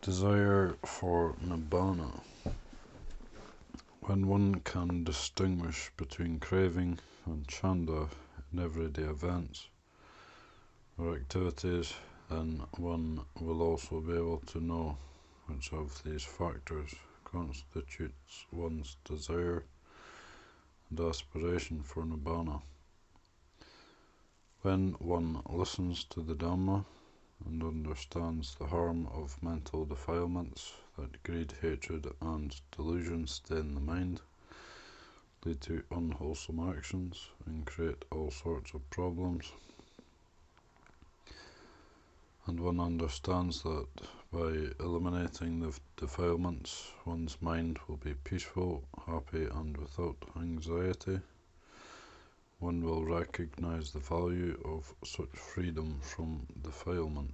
Desire for Nibbana. When one can distinguish between craving and chanda in everyday events or activities, then one will also be able to know which of these factors constitutes one's desire and aspiration for Nibbana. When one listens to the Dhamma and understands the harm of mental defilements that greed, hatred, and delusion stain the mind, lead to unwholesome actions, and create all sorts of problems, and one understands that by eliminating the defilements, one's mind will be peaceful, happy, and without anxiety, one will recognize the value of such freedom from defilement.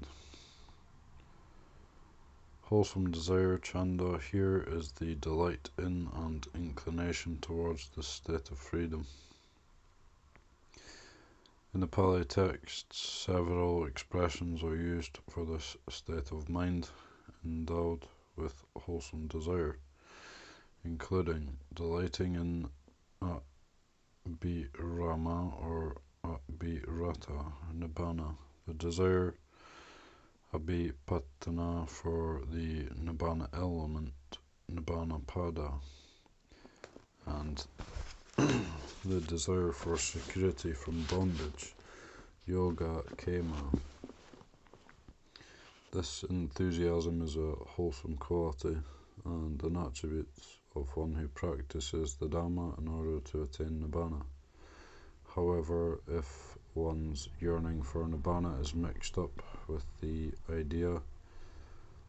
Wholesome desire, chanda, here is the delight in and inclination towards this state of freedom. In the Pali texts, several expressions are used for this state of mind endowed with wholesome desire, including delighting in Abhirama or Abhirata Nibbana, the desire, Abhipatana for the Nibbana element, Nibbana Pada, and the desire for security from bondage, Yoga Kema. This enthusiasm is a wholesome quality and an attribute of one who practices the Dhamma in order to attain Nibbana. However, if one's yearning for Nibbana is mixed up with the idea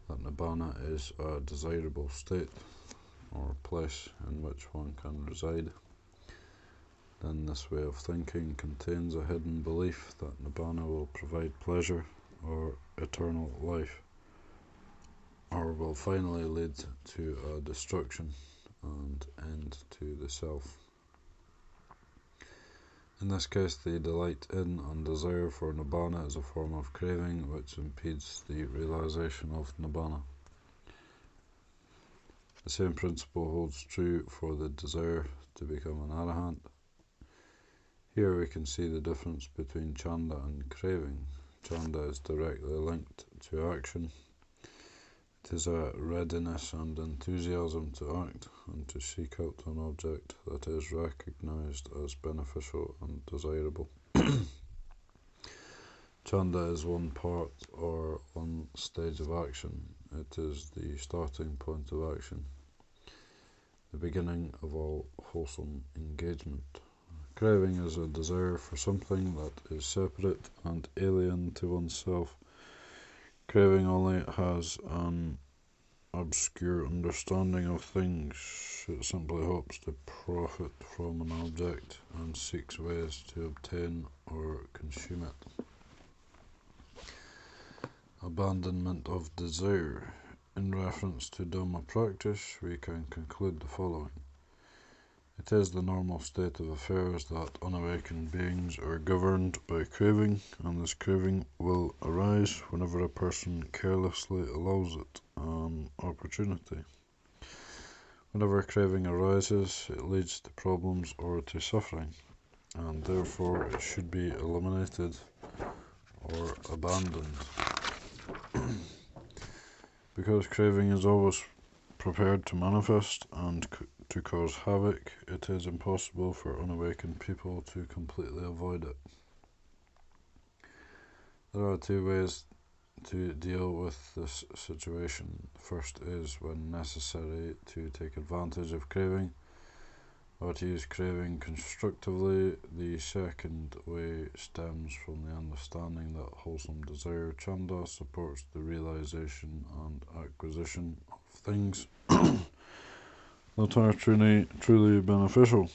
that Nibbana is a desirable state or place in which one can reside, then this way of thinking contains a hidden belief that Nibbana will provide pleasure or eternal life, or will finally lead to a destruction and end to the self. In this case, the delight in and desire for Nibbana is a form of craving which impedes the realization of Nibbana. The same principle holds true for the desire to become an arahant. Here we can see the difference between chanda and craving. Chanda is directly linked to action. It is a readiness and enthusiasm to act and to seek out an object that is recognized as beneficial and desirable. Chanda is one part or one stage of action. It is the starting point of action, the beginning of all wholesome engagement. Craving is a desire for something that is separate and alien to oneself. Craving only has an obscure understanding of things. It simply hopes to profit from an object and seeks ways to obtain or consume it. Abandonment of desire. In reference to Dhamma practice, we can conclude the following. It is the normal state of affairs that unawakened beings are governed by craving, and this craving will arise whenever a person carelessly allows it an opportunity. Whenever craving arises, it leads to problems or to suffering, and therefore it should be eliminated or abandoned. Because craving is always prepared to manifest and to cause havoc, it is impossible for unawakened people to completely avoid it. There are two ways to deal with this situation. The first is, when necessary, to take advantage of craving or to use craving constructively. The second way stems from the understanding that wholesome desire, chanda, supports the realization and acquisition of things that are truly beneficial,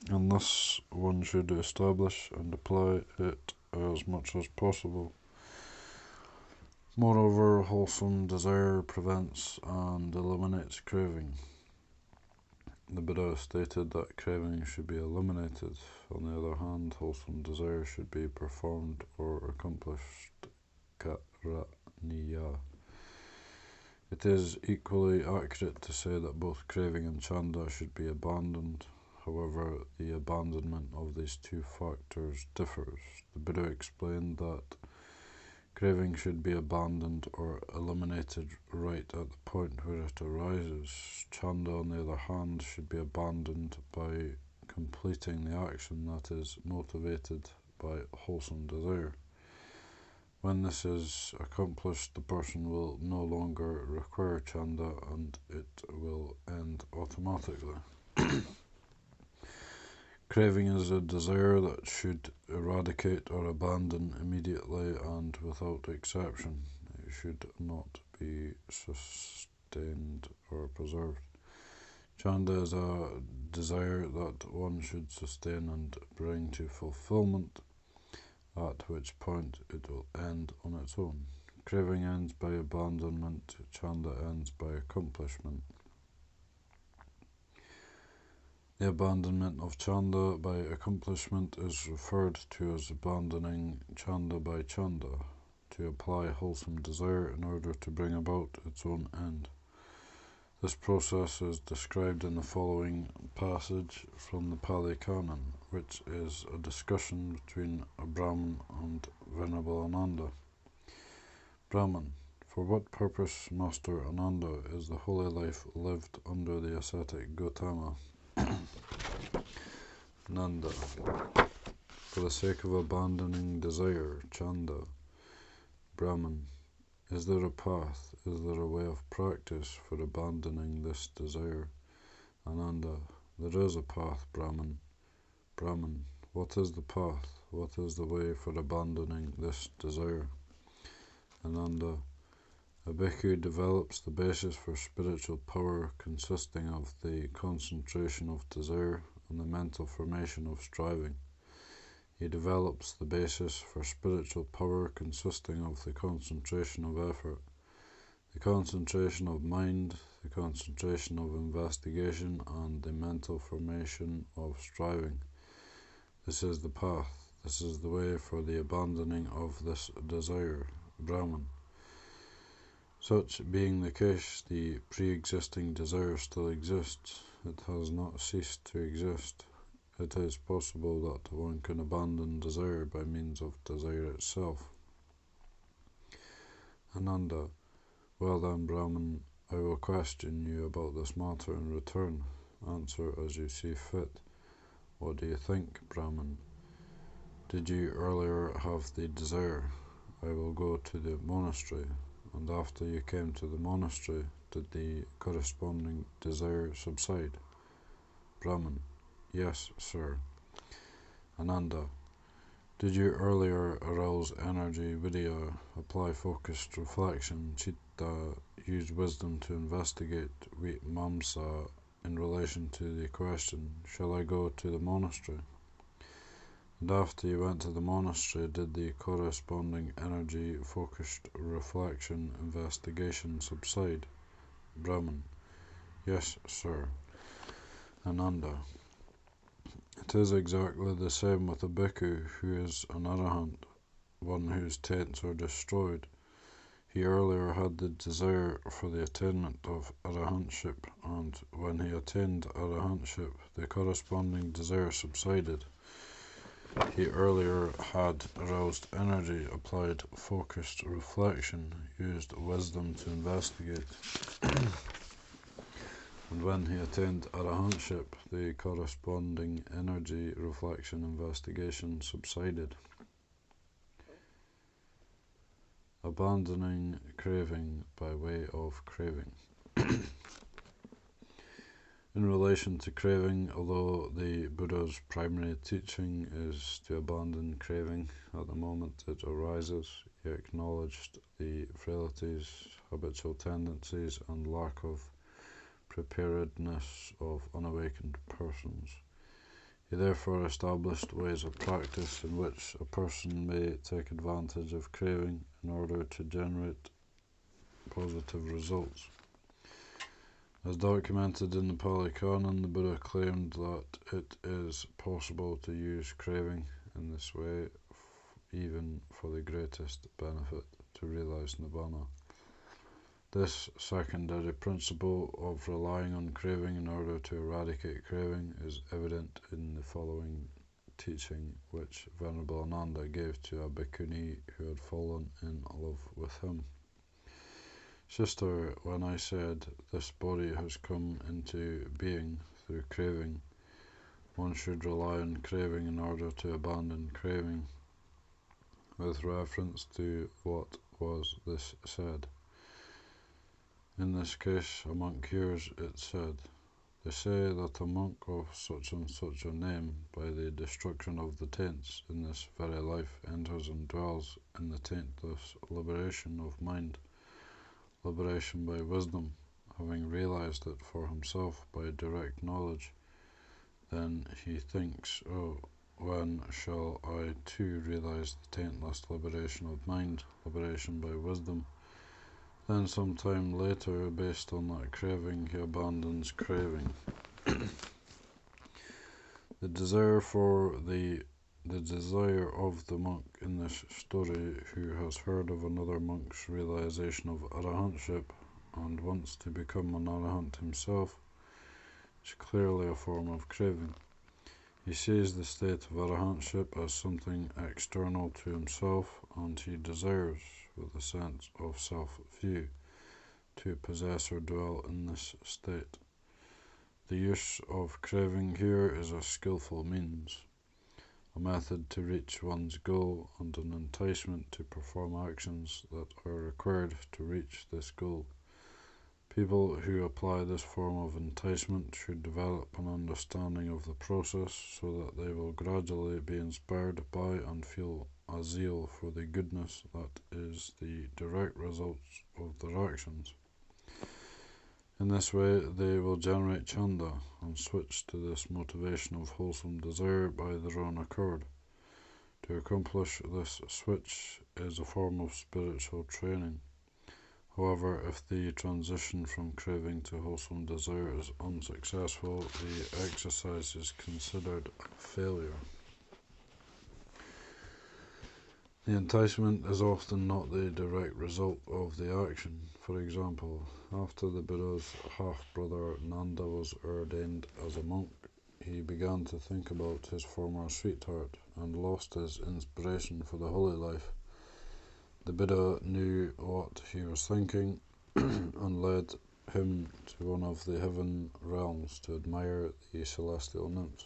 and thus one should establish and apply it as much as possible. Moreover, wholesome desire prevents and eliminates craving. The Buddha stated that craving should be eliminated. On the other hand, wholesome desire should be performed or accomplished, karaniya. It is equally accurate to say that both craving and chanda should be abandoned. However, the abandonment of these two factors differs. The Buddha explained that craving should be abandoned or eliminated right at the point where it arises. Chanda, on the other hand, should be abandoned by completing the action that is motivated by wholesome desire. When this is accomplished, the person will no longer require chanda and it will end automatically. Craving is a desire that should eradicate or abandon immediately and without exception. It should not be sustained or preserved. Chanda is a desire that one should sustain and bring to fulfillment, at which point it will end on its own. Craving ends by abandonment, chanda ends by accomplishment. The abandonment of chanda by accomplishment is referred to as abandoning chanda by chanda, to apply wholesome desire in order to bring about its own end. This process is described in the following passage from the Pali Canon, which is a discussion between a Brahmin and Venerable Ananda. Brahmin: for what purpose, Master Ananda, is the holy life lived under the ascetic Gautama? Nanda: for the sake of abandoning desire, chanda. Brahman: is there a path, is there a way of practice for abandoning this desire? Ananda: there is a path, Brahman. Brahman: what is the path, what is the way for abandoning this desire? Ananda: a bhikkhu develops the basis for spiritual power consisting of the concentration of desire and the mental formation of striving. He develops the basis for spiritual power consisting of the concentration of effort, the concentration of mind, the concentration of investigation, and the mental formation of striving. This is the path, this is the way for the abandoning of this desire. Brahman: such being the case, the pre-existing desire still exists. It has not ceased to exist. It is possible that one can abandon desire by means of desire itself. Ananda: well then, Brahman, I will question you about this matter in return. Answer as you see fit. What do you think, Brahman? Did you earlier have the desire, I will go to the monastery, and after you came to the monastery, did the corresponding desire subside? Brahman: yes, sir. Ananda: did you earlier arouse energy, vidya, apply focused reflection, citta, use wisdom to investigate mamsa in relation to the question, shall I go to the monastery? And after you went to the monastery, did the corresponding energy, focused reflection, investigation subside? Brahman: yes, sir. Ananda: it is exactly the same with a bhikkhu who is an arahant, one whose taints are destroyed. He earlier had the desire for the attainment of arahantship, and when he attained arahantship, the corresponding desire subsided. He earlier had aroused energy, applied focused reflection, used wisdom to investigate. And when he attained arahantship, the corresponding energy, reflection, investigation subsided. Abandoning craving by way of craving. In relation to craving, although the Buddha's primary teaching is to abandon craving at the moment it arises, he acknowledged the frailties, habitual tendencies, and lack of preparedness of unawakened persons. He therefore established ways of practice in which a person may take advantage of craving in order to generate positive results. As documented in the Pali Canon, the Buddha claimed that it is possible to use craving in this way, even for the greatest benefit, to realize Nibbana. This secondary principle of relying on craving in order to eradicate craving is evident in the following teaching which Venerable Ananda gave to a bhikkhuni who had fallen in love with him. Sister, when I said this body has come into being through craving, one should rely on craving in order to abandon craving. With reference to what was this said? In this case, a monk hears it said, "They say that a monk of such and such a name, by the destruction of the taints in this very life, enters and dwells in the taintless liberation of mind, liberation by wisdom, having realized it for himself by direct knowledge. Then he thinks, oh, when shall I too realize the taintless liberation of mind, liberation by wisdom? Then some time later, based on that craving, he abandons craving." The desire of the monk in this story, who has heard of another monk's realization of arahantship and wants to become an arahant himself, is clearly a form of craving. He sees the state of arahantship as something external to himself, and he desires, with a sense of self-view, to possess or dwell in this state. The use of craving here is a skillful means, a method to reach one's goal, and an enticement to perform actions that are required to reach this goal. People who apply this form of enticement should develop an understanding of the process so that they will gradually be inspired by and feel a zeal for the goodness that is the direct results of their actions. In this way, they will generate chanda and switch to this motivation of wholesome desire by their own accord. To accomplish this switch is a form of spiritual training. However, if the transition from craving to wholesome desire is unsuccessful, the exercise is considered a failure. The enticement is often not the direct result of the action. For example, after the Buddha's half-brother Nanda was ordained as a monk, he began to think about his former sweetheart and lost his inspiration for the holy life. The Buddha knew what he was thinking and led him to one of the heaven realms to admire the celestial nymphs.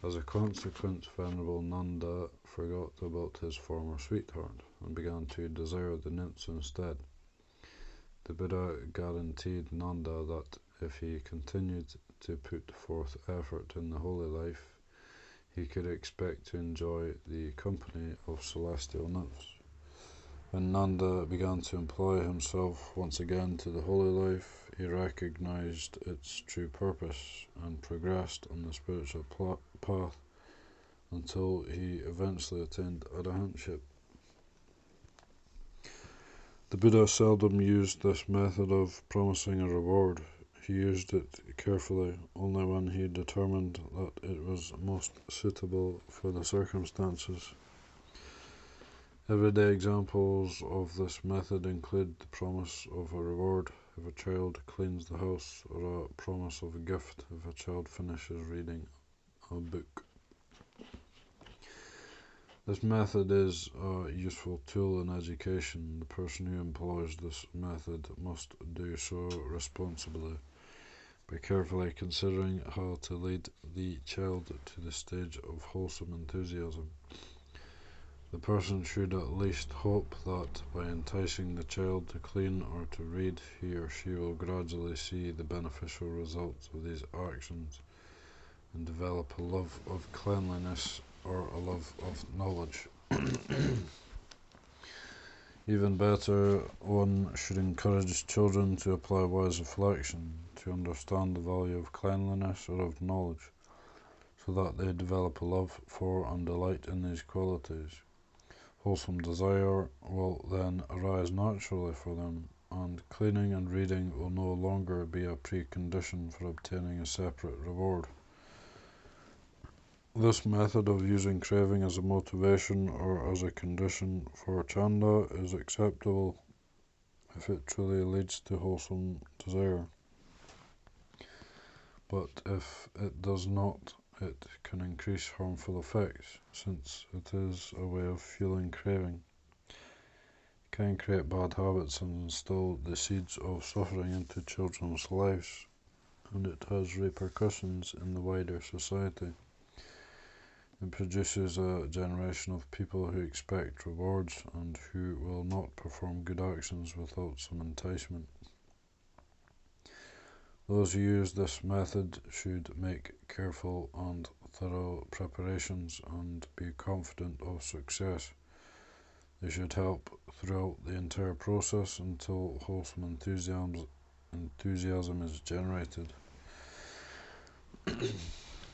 As a consequence, Venerable Nanda forgot about his former sweetheart and began to desire the nymphs instead. The Buddha guaranteed Nanda that if he continued to put forth effort in the holy life, he could expect to enjoy the company of celestial nymphs. When Nanda began to apply himself once again to the holy life, he recognized its true purpose and progressed on the spiritual path until he eventually attained arahantship. The Buddha seldom used this method of promising a reward. He used it carefully only when he determined that it was most suitable for the circumstances. Everyday examples of this method include the promise of a reward if a child cleans the house, or a promise of a gift if a child finishes reading a book. This method is a useful tool in education. The person who employs this method must do so responsibly, by carefully considering how to lead the child to the stage of wholesome enthusiasm. The person should at least hope that by enticing the child to clean or to read, he or she will gradually see the beneficial results of these actions and develop a love of cleanliness or a love of knowledge. Even better, one should encourage children to apply wise reflection, to understand the value of cleanliness or of knowledge, so that they develop a love for and delight in these qualities. Wholesome desire will then arise naturally for them, and cleaning and reading will no longer be a precondition for obtaining a separate reward. This method of using craving as a motivation or as a condition for chanda is acceptable if if it truly leads to wholesome desire. But if it does not, it can increase harmful effects, since it is a way of fueling craving. It can create bad habits and instill the seeds of suffering into children's lives, and it has repercussions in the wider society. It produces a generation of people who expect rewards and who will not perform good actions without some enticement. Those who use this method should make careful and thorough preparations and be confident of success. They should help throughout the entire process until wholesome enthusiasm is generated.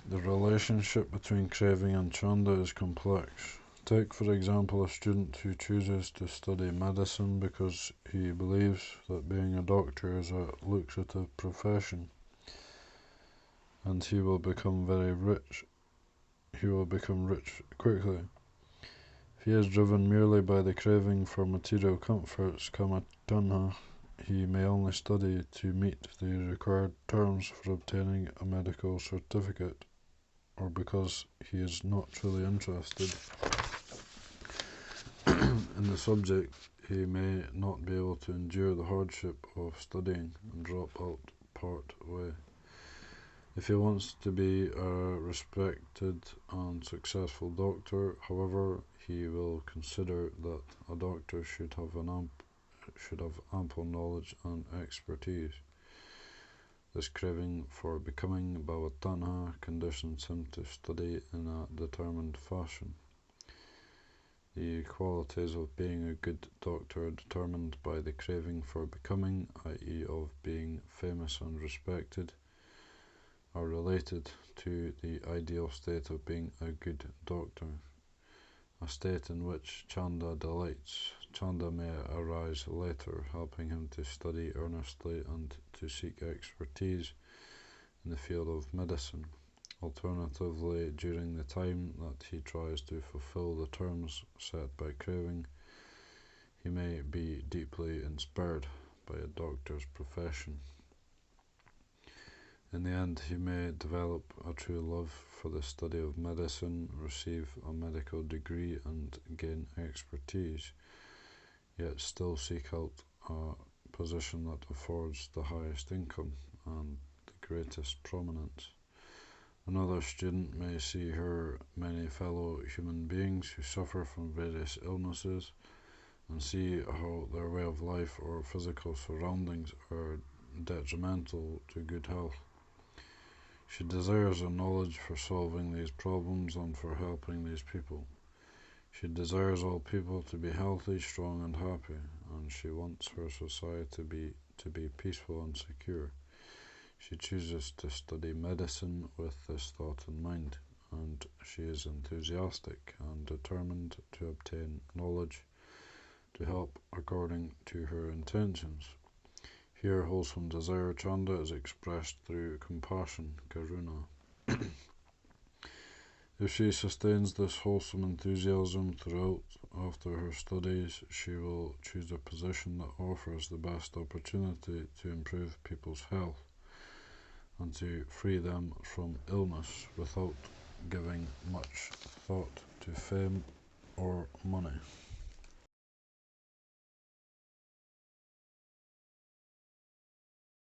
The relationship between craving and chanda is complex. Take, for example, a student who chooses to study medicine because he believes that being a doctor is a lucrative profession, and he will become rich quickly. If he is driven merely by the craving for material comforts, kama tanha, he may only study to meet the required terms for obtaining a medical certificate, or because he is not truly interested in the subject, he may not be able to endure the hardship of studying and drop out part way. If he wants to be a respected and successful doctor, however, he will consider that a doctor should have ample knowledge and expertise. This craving for becoming bhavatanha conditions him to study in a determined fashion. The qualities of being a good doctor are determined by the craving for becoming, i.e. of being famous and respected, are related to the ideal state of being a good doctor, a state in which chanda delights. Chanda may arise later, helping him to study earnestly and to seek expertise in the field of medicine. Alternatively, during the time that he tries to fulfill the terms set by craving, he may be deeply inspired by a doctor's profession. In the end, he may develop a true love for the study of medicine, receive a medical degree and gain expertise, yet still seek out a position that affords the highest income and the greatest prominence. Another student may see her many fellow human beings who suffer from various illnesses and see how their way of life or physical surroundings are detrimental to good health. She desires a knowledge for solving these problems and for helping these people. She desires all people to be healthy, strong and happy, and she wants her society to be peaceful and secure. She chooses to study medicine with this thought in mind, and she is enthusiastic and determined to obtain knowledge to help according to her intentions. Here, wholesome desire chanda is expressed through compassion, karuna. If she sustains this wholesome enthusiasm throughout after her studies, she will choose a position that offers the best opportunity to improve people's health and to free them from illness without giving much thought to fame or money.